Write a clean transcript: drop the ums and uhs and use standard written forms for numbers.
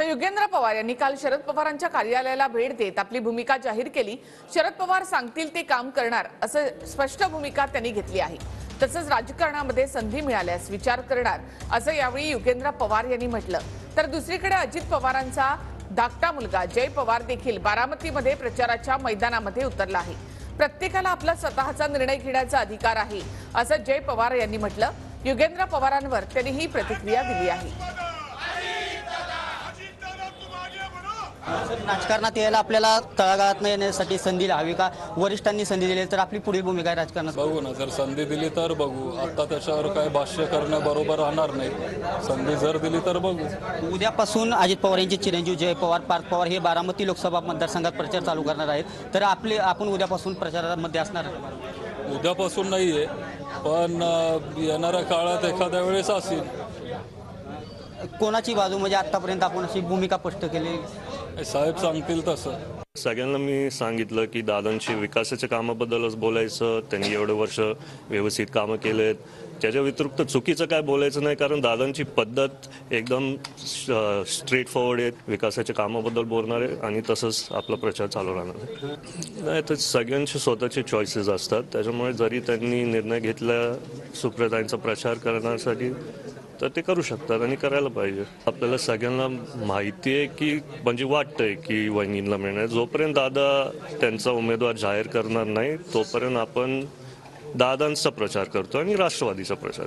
तर युगेंद्र पवार यांनी काल शरद पवारांच्या कार्यालयाला भेट देत आपली भूमिका जाहीर केली। शरद पवार सांगतील ते काम करणार असं स्पष्ट भूमिका त्यांनी घेतली आहे। तसंच राजकारणामध्ये संधी मिळाल्यास विचार करणार असं यावेळी युगेंद्र पवार यांनी म्हटलं। तर दुसरीकडे अजित पवारांचा धाकटा मुलगा जय पवार देखील बारामतीमध्ये प्रचाराच्या मैदानामध्ये उतरला आहे। प्रत्येकाला आपला स्वतःचा निर्णय घेण्याचा अधिकार आहे असं जय पवार यांनी म्हटलं। युगेंद्र पवारांवर त्यांनी ही प्रतिक्रिया दिली आहे। राजकारणात यायला आपल्याला तळागाळात येण्यासाठी संधी हवी का? वरिष्ठांनी संधी दिली तर आपली पुढील भूमिका राजकारणात बघू ना, जर संधी दिली तर बघू। आता त्याच्यावर काय भाष्य करणं बरोबर राहणार नाही। संधी जर दिली तर बघू। उद्यापासून अजित पवार यांचे चिरंजीव जय पवार, पार्थ पवार हे बारामती लोकसभा मतदारसंघात प्रचार चालू करणार आहेत। तर आपण उद्यापासून प्रचारामध्ये असणार? उद्यापासून नाहीये, पण येणाऱ्या काळात एखाद्या वेळेस असेल। कोणाची बाजू म्हणजे आतापर्यंत आपण अशी भूमिका स्पष्ट केली? साहेब सांगतील तसं। सगळ्यांना मी सांगितलं की दादांची विकासाच्या कामाबद्दलच बोलायचं। त्यांनी एवढे वर्ष व्यवस्थित कामं केलेत, त्याच्या व्यतिरिक्त चुकीचं काय बोलायचं नाही, कारण दादांची पद्धत एकदम स्ट्रेट फॉरवर्ड आहे। विकासाच्या कामाबद्दल बोलणार आहे आणि तसंच आपला प्रचार चालू राहणार आहे। नाही तर सगळ्यांचे स्वतःचे चॉईसेस असतात, त्याच्यामुळे जरी त्यांनी निर्णय घेतला सुप्रियाताईंचा प्रचार करण्यासाठी तर ते करू शकतात आणि करायला पाहिजे। आपल्याला सगळ्यांना माहिती आहे की म्हणजे वाटतंय की वहिनींना मिळणार, जोपर्यंत दादा त्यांचा उमेदवार जाहीर करणार नाही तोपर्यंत आपण दादांचा प्रचार करतो आणि राष्ट्रवादीचा प्रचार।